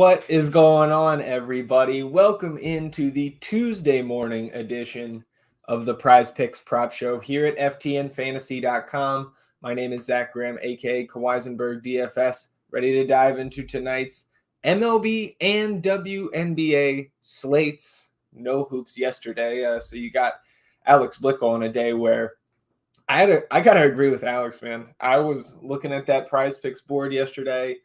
What is going on, everybody? Welcome into the Tuesday morning edition of the PrizePicks Prop Show here at FTNFantasy.com. My name is Zach Graham, aka Kawaisenberg DFS, ready to dive into tonight's MLB and WNBA slates. No hoops yesterday, so you got Alex Blicko on a day where I gotta agree with Alex, man. I was looking at that PrizePicks board yesterday.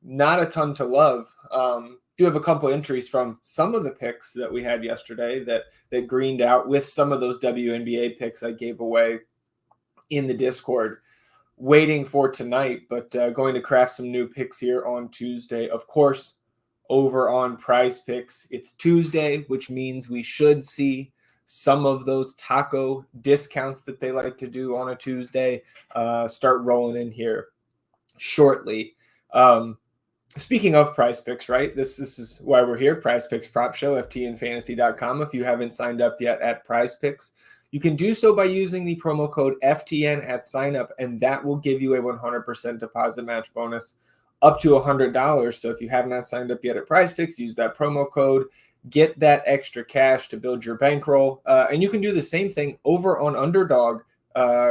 Not a ton to love. Do have a couple entries from some of the picks that we had yesterday that greened out with some of those WNBA picks I gave away in the Discord, waiting for tonight, but going to craft some new picks here on Tuesday. Of course, over on PrizePicks, it's Tuesday, which means we should see some of those taco discounts that they like to do on a Tuesday start rolling in here shortly. Speaking of PrizePicks, right? This is why we're here. PrizePicks Prop Show, FTNFantasy.com. If you haven't signed up yet at PrizePicks, you can do so by using the promo code FTN at sign up, and that will give you a 100% deposit match bonus up to $100. So if you have not signed up yet at PrizePicks, use that promo code, get that extra cash to build your bankroll. And you can do the same thing over on Underdog.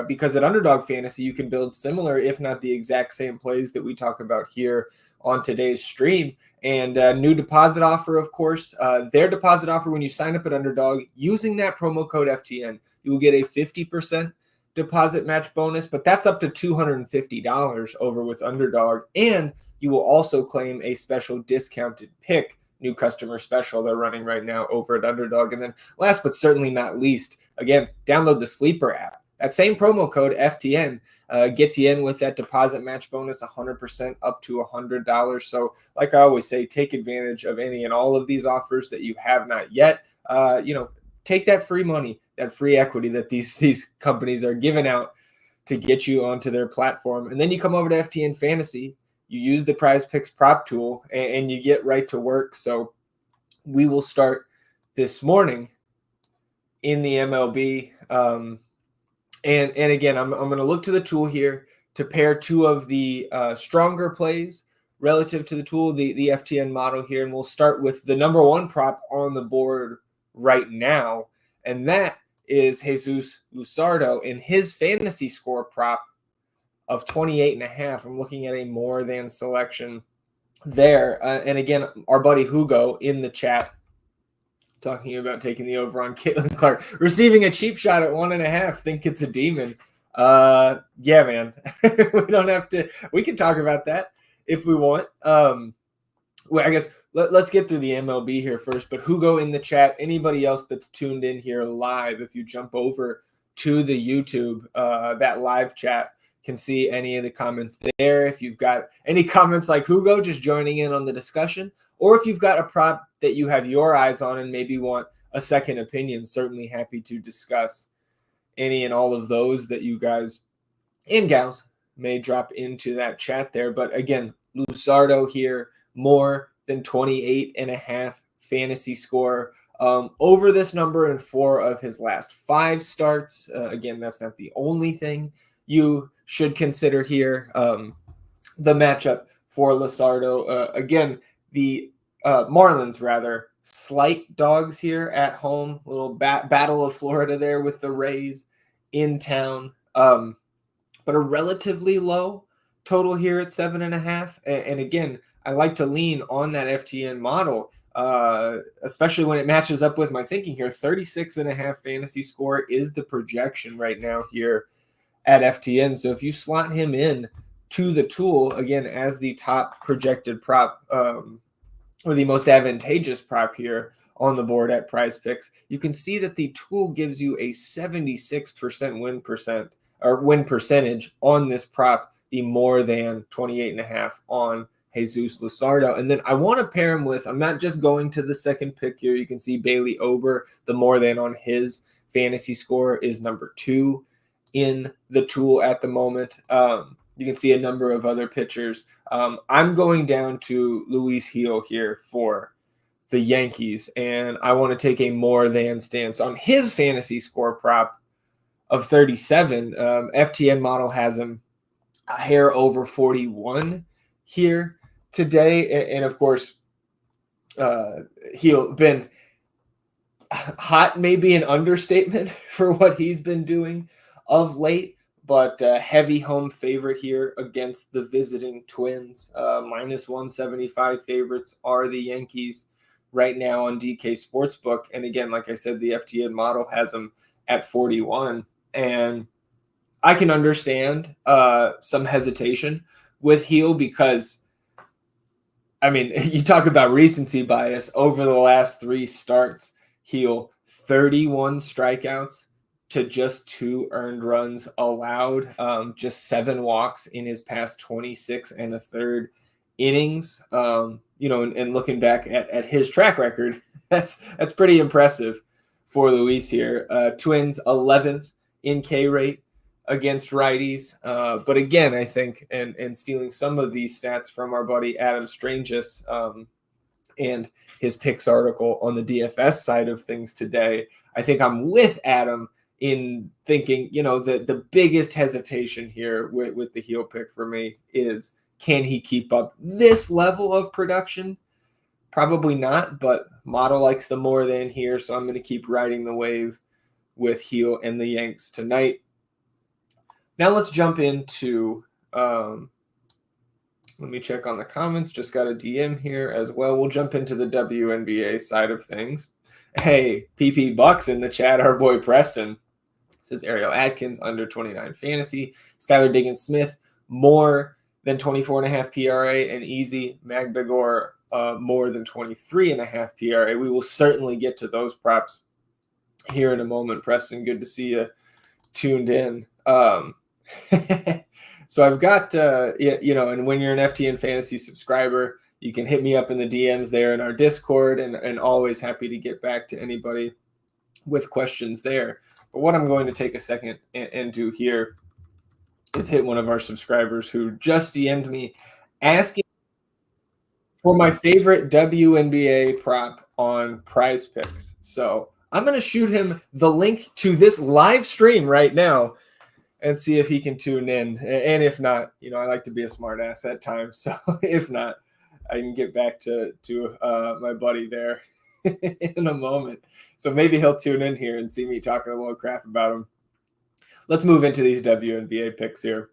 Because at Underdog Fantasy, you can build similar, if not the exact same plays that we talk about here on today's stream. And new deposit offer, of course, their deposit offer when you sign up at Underdog using that promo code FTN, you will get a 50% deposit match bonus, but that's up to $250 over with Underdog. And you will also claim a special discounted pick, new customer special they're running right now over at Underdog. And then last but certainly not least, again, download the Sleeper app. That same promo code FTN gets you in with that deposit match bonus, 100% up to $100. So like I always say, take advantage of any and all of these offers that you have not yet. Take that free money, that free equity that these companies are giving out to get you onto their platform. And then you come over to FTN Fantasy, you use the PrizePicks prop tool, and you get right to work. So we will start this morning in the MLB. And again, I'm going to look to the tool here to pair two of the stronger plays relative to the tool, the FTN model here. And we'll start with the number one prop on the board right now. And that is Jesus Luzardo in his fantasy score prop of 28.5. I'm looking at a more than selection there. And again, our buddy Hugo in the chat talking about taking the over on Caitlin Clark, receiving a cheap shot at 1.5. Think it's a demon. Yeah, man. We don't have to. We can talk about that if we want. Well, I guess let's get through the MLB here first. But Hugo in the chat, anybody else that's tuned in here live, if you jump over to the YouTube, that live chat can see any of the comments there. If you've got any comments like Hugo, just joining in on the discussion. Or if you've got a prop that you have your eyes on and maybe want a second opinion, certainly happy to discuss any and all of those that you guys and gals may drop into that chat there. But again, Luzardo here, more than 28.5 fantasy score over this number in 4 of his last 5 starts. Again, that's not the only thing you should consider here. The matchup for Luzardo, again, the Marlins, rather, slight dogs here at home. Little battle of Florida there with the Rays in town. But a relatively low total here at 7.5. And again, I like to lean on that FTN model, especially when it matches up with my thinking here. 36.5 fantasy score is the projection right now here at FTN. So if you slot him in to the tool, again, as the top projected prop, or the most advantageous prop here on the board at PrizePicks, you can see that the tool gives you a 76% win percentage on this prop, the more than 28.5 on Jesus Luzardo. And then I want to pair him with, I'm not just going to the second pick here. You can see Bailey Ober, the more than on his fantasy score is number 2 in the tool at the moment. You can see a number of other pitchers. I'm going down to Luis Gil here for the Yankees, and I want to take a more than stance on his fantasy score prop of 37. FTN model has him a hair over 41 here today. And of course, He'll been hot, maybe an understatement for what he's been doing of late, but heavy home favorite here against the visiting Twins. Minus 175 favorites are the Yankees right now on DK Sportsbook. And again, like I said, the FTN model has them at 41. And I can understand some hesitation with Heel because, I mean, you talk about recency bias. Over the last 3 starts, Heel 31 strikeouts to just 2 earned runs allowed, just 7 walks in his past 26 and a third innings. And looking back at his track record, that's pretty impressive for Luis here. Twins 11th in K rate against righties. But again, I think, and stealing some of these stats from our buddy Adam Strangus and his picks article on the DFS side of things today, I think I'm with Adam in thinking, the biggest hesitation here with the Heel pick for me is, can he keep up this level of production? Probably not, but model likes the more than here, so I'm going to keep riding the wave with Heel and the Yanks tonight. Now let's jump into, let me check on the comments. Just got a DM here as well. We'll jump into the WNBA side of things. Hey, PP Bucks in the chat, our boy Preston. Says Ariel Atkins, under 29 fantasy. Skylar Diggins-Smith, more than 24.5 PRA, and easy. Magdagor, more than 23.5 PRA. We will certainly get to those props here in a moment. Preston, good to see you tuned in. So I've got, and when you're an FTN Fantasy subscriber, you can hit me up in the DMs there in our Discord, and always happy to get back to anybody with questions there. But what I'm going to take a second and do here is hit one of our subscribers who just DM'd me asking for my favorite WNBA prop on PrizePicks. So I'm going to shoot him the link to this live stream right now and see if he can tune in. And if not, I like to be a smart ass at times. So if not, I can get back to my buddy there in a moment. So maybe he'll tune in here and see me talking a little crap about him. Let's move into these WNBA picks here.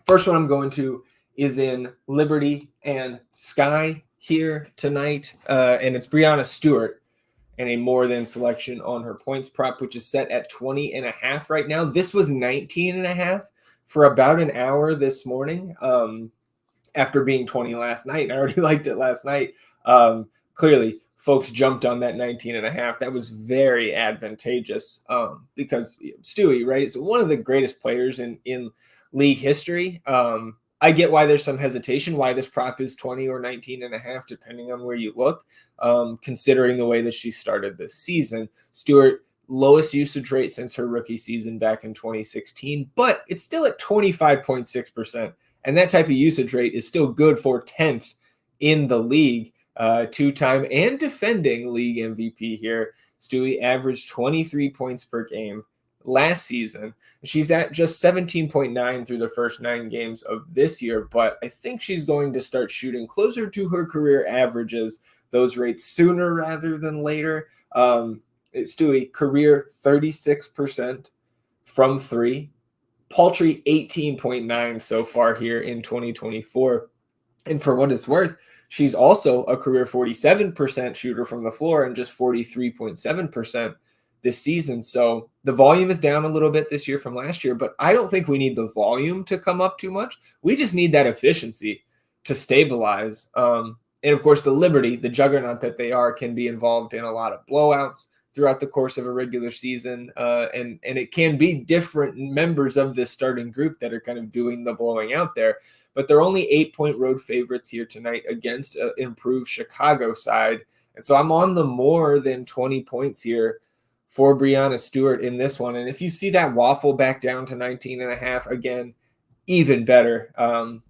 First one I'm going to is in Liberty and Sky here tonight. And it's Breanna Stewart and a more than selection on her points prop, which is set at 20.5 right now. This was 19.5 for about an hour this morning, after being 20 last night. I already liked it last night. Clearly, folks jumped on that 19.5. That was very advantageous because Stewie, right, is one of the greatest players in league history. I get why there's some hesitation, why this prop is 20 or 19.5, depending on where you look, considering the way that she started this season. Stewart, lowest usage rate since her rookie season back in 2016, but it's still at 25.6%. And that type of usage rate is still good for 10th in the league. 2-time and defending league MVP here. Stewie averaged 23 points per game last season. She's at just 17.9 through the first 9 games of this year, but I think she's going to start shooting closer to her career averages, those rates sooner rather than later. Stewie, career 36% from 3, paltry 18.9 so far here in 2024. And for what it's worth, she's also a career 47% shooter from the floor and just 43.7% this season. So the volume is down a little bit this year from last year, but I don't think we need the volume to come up too much. We just need that efficiency to stabilize. And of course, the Liberty, the juggernaut that they are, can be involved in a lot of blowouts throughout the course of a regular season. And it can be different members of this starting group that are kind of doing the blowing out there. But they're only 8-point road favorites here tonight against an improved Chicago side. And so I'm on the more than 20 points here for Breanna Stewart in this one. And if you see that waffle back down to 19.5, again, even better.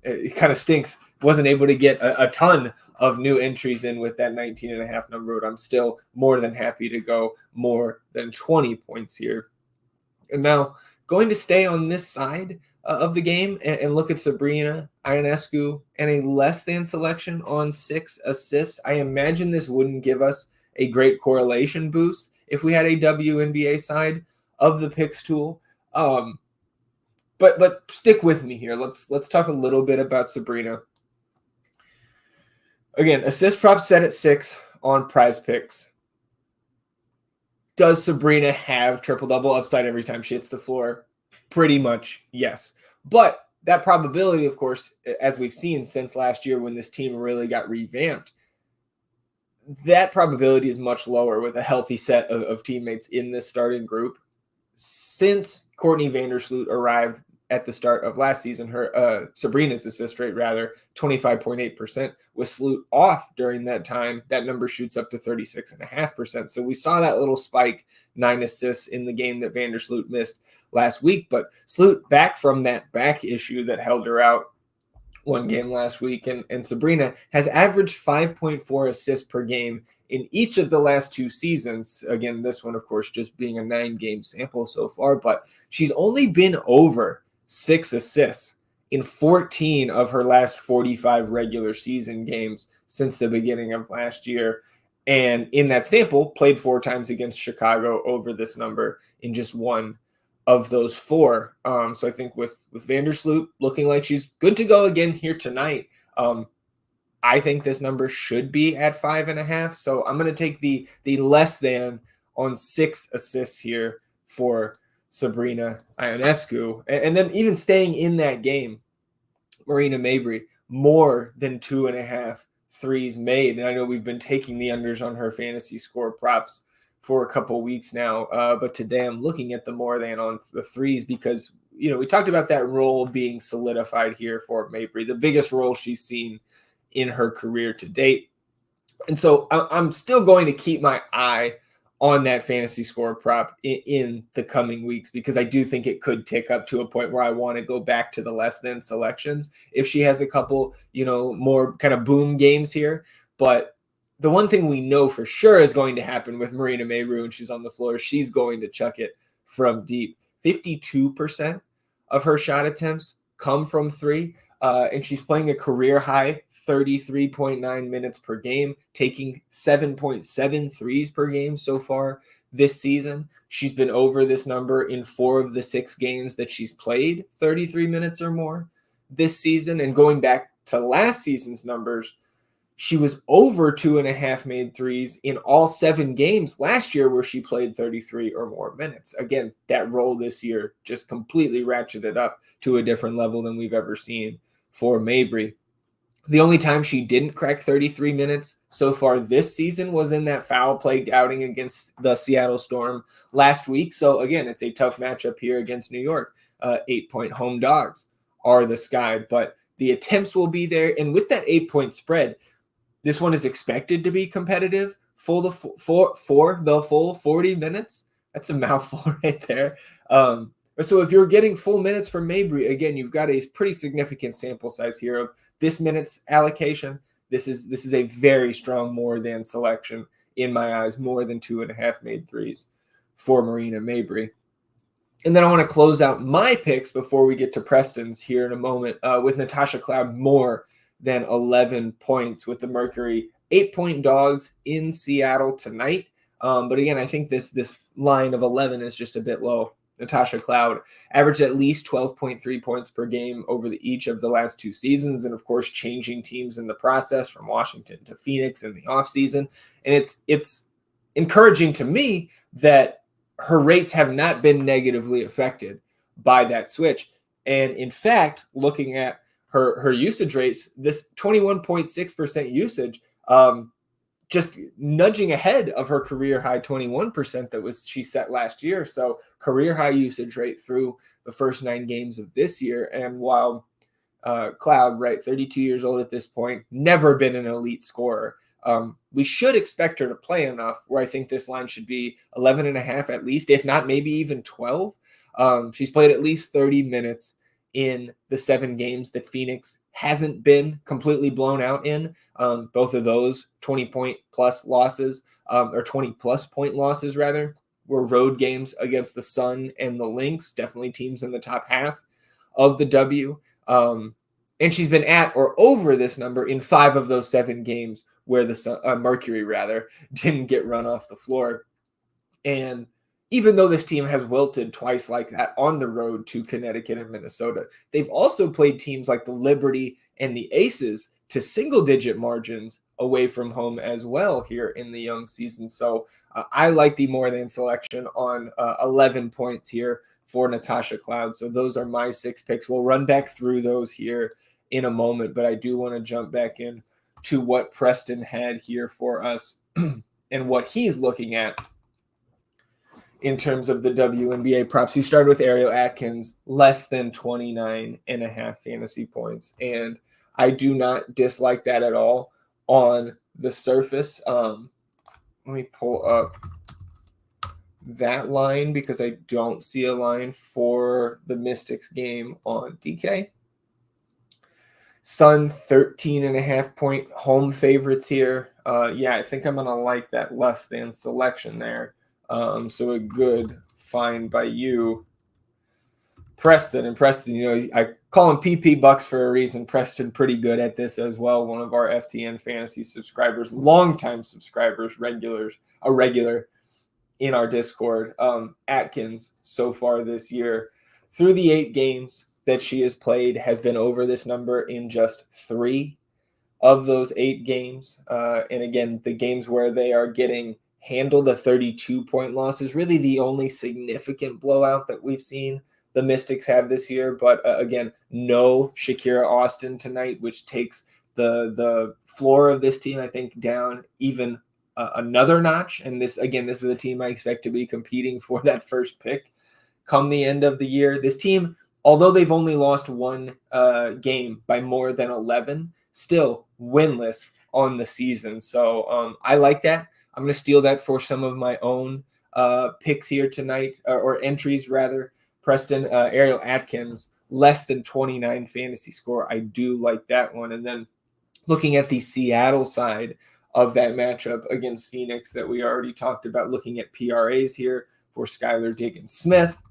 It kind of stinks. Wasn't able to get a ton of new entries in with that 19.5 number, but I'm still more than happy to go more than 20 points here. And now going to stay on this side of the game and look at Sabrina Ionescu and a less than selection on 6 assists, I imagine this wouldn't give us a great correlation boost if we had a WNBA side of the picks tool. But stick with me here. Let's talk a little bit about Sabrina. Again, assist prop set at 6 on PrizePicks. Does Sabrina have triple-double upside every time she hits the floor? Pretty much, yes. But that probability, of course, as we've seen since last year when this team really got revamped, that probability is much lower with a healthy set of teammates in this starting group. Since Courtney Vandersloot arrived at the start of last season, her Sabrina's assist rate, 25.8%, with Sloot off during that time. That number shoots up to 36.5%. So we saw that little spike, 9 assists in the game that Vandersloot missed last week. But Sloot back from that back issue that held her out one game last week, and Sabrina has averaged 5.4 assists per game in each of the last 2 seasons. Again, this one, of course, just being a 9-game sample so far, but she's only been over 6 assists in 14 of her last 45 regular season games since the beginning of last year. And in that sample, played 4 times against Chicago over this number in just 1 of those 4. So I think with Vandersloot looking like she's good to go again here tonight, I think this number should be at 5.5. So I'm going to take the less than on 6 assists here for Sabrina Ionescu. And then even staying in that game, Marina Mabrey, more than 2.5 threes made. And I know we've been taking the unders on her fantasy score props for a couple weeks now. But today I'm looking at the more than on the threes because, we talked about that role being solidified here for Mabrey, the biggest role she's seen in her career to date. And so I'm still going to keep my eye on that fantasy score prop in the coming weeks because I do think it could tick up to a point where I want to go back to the less than selections if she has a couple, more kind of boom games here. But the one thing we know for sure is going to happen with Marina Mabrey when she's on the floor, she's going to chuck it from deep. 52% of her shot attempts come from 3. And she's playing a career high 33.9 minutes per game, taking 7.7 threes per game so far this season. She's been over this number in 4 of the 6 games that she's played 33 minutes or more this season. And going back to last season's numbers, she was over 2.5 made threes in all 7 games last year where she played 33 or more minutes. Again, that role this year just completely ratcheted up to a different level than we've ever seen for Mabrey. The only time she didn't crack 33 minutes so far this season was in that foul-plagued outing against the Seattle Storm last week. So again, it's a tough matchup here against New York. 8-point home dogs are the Sky, but the attempts will be there. And with that 8-point spread, this one is expected to be competitive for the full 40 minutes. That's a mouthful right there. So if you're getting full minutes from Mabrey, again, you've got a pretty significant sample size here of this minutes allocation. This is a very strong more than selection in my eyes, more than 2.5 made threes for Marina Mabrey. And then I want to close out my picks before we get to Preston's here in a moment with Natasha Cloud more than 11 points with the Mercury 8-point dogs in Seattle tonight. But again, I think this line of 11 is just a bit low. Natasha Cloud averaged at least 12.3 points per game over each of the last 2 seasons. And of course, changing teams in the process from Washington to Phoenix in the offseason. And it's encouraging to me that her rates have not been negatively affected by that switch. And in fact, looking at her usage rates, this 21.6% usage, just nudging ahead of her career high 21% that she set last year. So career high usage rate through the first 9 games of this year. And while Cloud, 32 years old at this point, never been an elite scorer, we should expect her to play enough where I think this line should be 11.5 at least, if not maybe even 12. She's played at least 30 minutes in the 7 games that Phoenix hasn't been completely blown out in. Both of those 20-point plus losses, or 20-plus point losses, rather, were road games against the Sun and the Lynx, definitely teams in the top half of the W. And she's been at or over this number in 5 of those 7 games where the Mercury didn't get run off the floor. And even though this team has wilted twice like that on the road to Connecticut and Minnesota, they've also played teams like the Liberty and the Aces to single-digit margins away from home as well here in the young season. So I like the more than selection on 11 points here for Natasha Cloud. So those are my 6 picks. We'll run back through those here in a moment, but I do want to jump back in to what Preston had here for us and what he's looking at in terms of the WNBA props. He started with Ariel Atkins, less than 29.5 fantasy points. And I do not dislike that at all on the surface. Let me pull up that line because I don't see a line for the Mystics game on DK. Sun 13.5 point home favorites here. Yeah, I think I'm going to like that less than selection there. So a good find by you, Preston. And Preston, you know, I call him PP Bucks for a reason. Preston pretty good at this as well. One of our FTN Fantasy subscribers, longtime subscribers, a regular in our Discord. Atkins so far this year, through the 8 games that she has played, has been over this number in just 3 of those 8 games. And again, the games where they are getting handled, a 32-point loss is really the only significant blowout that we've seen the Mystics have this year. But again, no Shakira Austin tonight, which takes the floor of this team, I think, down even another notch. And this is a team I expect to be competing for that first pick come the end of the year. This team, although they've only lost 1 game by more than 11, still winless on the season. So I like that. I'm going to steal that for some of my own picks here tonight, or entries rather. Preston, Ariel Atkins, less than 29 fantasy score. I do like that one. And then looking at the Seattle side of that matchup against Phoenix that we already talked about, looking at PRAs here for Skylar Diggins-Smith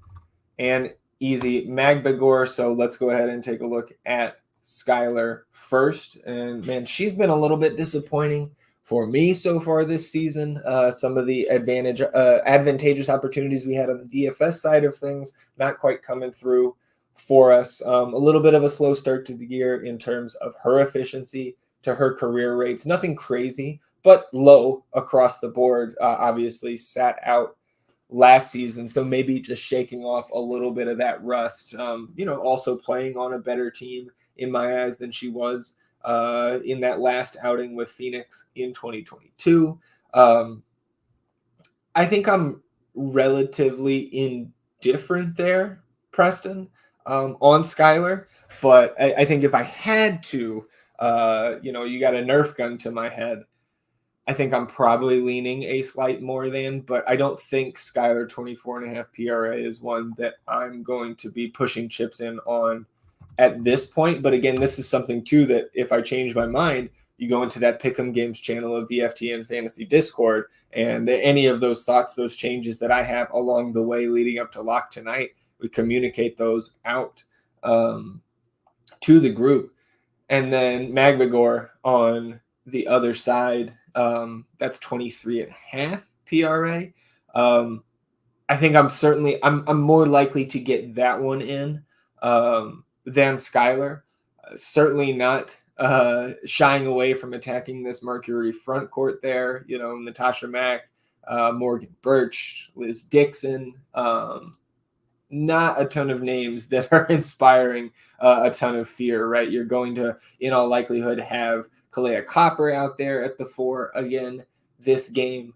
and easy Magbagor. So let's go ahead and take a look at Skylar first. And man, she's been a little bit disappointing for me so far this season. Some of the advantageous opportunities we had on the DFS side of things not quite coming through for us. A little bit of a slow start to the year in terms of her efficiency to her career rates. Nothing crazy, but low across the board. Obviously sat out last season, so maybe just shaking off a little bit of that rust. Also playing on a better team in my eyes than she was in that last outing with Phoenix in 2022. I think I'm relatively indifferent there, Preston, on Skylar. But I think if I had to, you got a Nerf gun to my head, I think I'm probably leaning a slight more than, but I don't think Skylar 24.5 PRA is one that I'm going to be pushing chips in on at this point. But again, this is something too that if I change my mind, you go into that Pick'em Games channel of the FTN Fantasy Discord, and any of those thoughts, those changes that I have along the way leading up to lock tonight, we communicate those out to the group. And then Magbagor on the other side, that's 23.5 PRA. I think I'm more likely to get that one in than Skylar. Certainly not shying away from attacking this Mercury front court there. Natasha Mack, Morgan Birch, Liz Dixon. Not a ton of names that are inspiring a ton of fear, right? You're going to, in all likelihood, have Kalea Copper out there at the 4 again this game.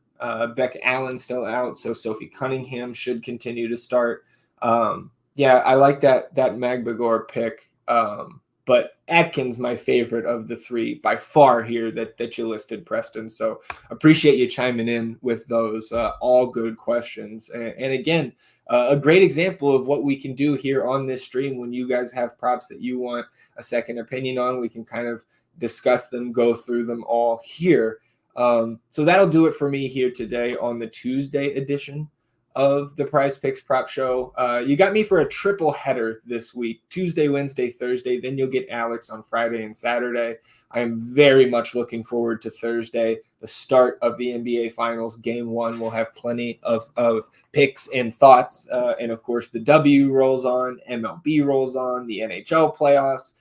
Beck Allen still out, so Sophie Cunningham should continue to start. I like that Magbagor pick, but Atkins my favorite of the 3 by far here that you listed, Preston. So appreciate you chiming in with those. All good questions, and again, a great example of what we can do here on this stream when you guys have props that you want a second opinion on. We can kind of discuss them, go through them all here. So that'll do it for me here today on the Tuesday edition of the PrizePicks Prop Show. You got me for a triple header this week, Tuesday, Wednesday, Thursday. Then you'll get Alex on Friday and Saturday. I am very much looking forward to Thursday, the start of the NBA Finals. Game 1 will have plenty of picks and thoughts. And, of course, the W rolls on, MLB rolls on, the NHL playoffs.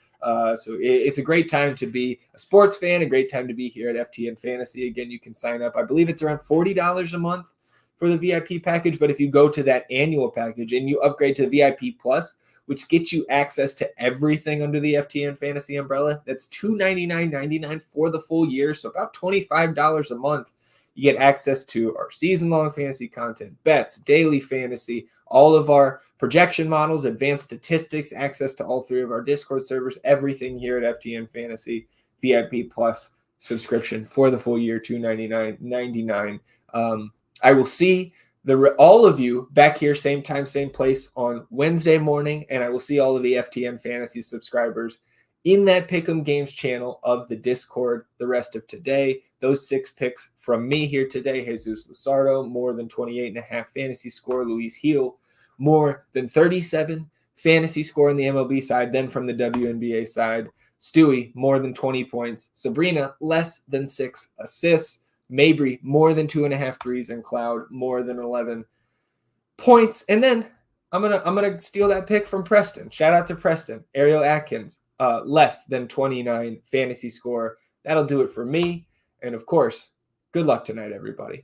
So it's a great time to be a sports fan, a great time to be here at FTN Fantasy. Again, you can sign up. I believe it's around $40 a month for the VIP package. But if you go to that annual package and you upgrade to VIP Plus, which gets you access to everything under the FTN Fantasy umbrella, that's $299.99 for the full year. So about $25 a month. You get access to our season-long fantasy content, bets, daily fantasy, all of our projection models, advanced statistics, access to all 3 of our Discord servers, everything here at FTN Fantasy, VIP Plus subscription for the full year, $299.99. I will see all of you back here, same time, same place on Wednesday morning, and I will see all of the FTN Fantasy subscribers in that Pick'em Games channel of the Discord the rest of today. Those 6 picks from me here today: Jesus Luzardo, more than 28.5 fantasy score; Luis Heel, more than 37 fantasy score on the MLB side. Then from the WNBA side, Stewie, more than 20 points; Sabrina, less than 6 assists; Mabry, more than 2.5 threes; and Cloud, more than 11 points. And then I'm gonna steal that pick from Preston. Shout out to Preston. Ariel Atkins, less than 29 fantasy score. That'll do it for me. And of course, good luck tonight, everybody.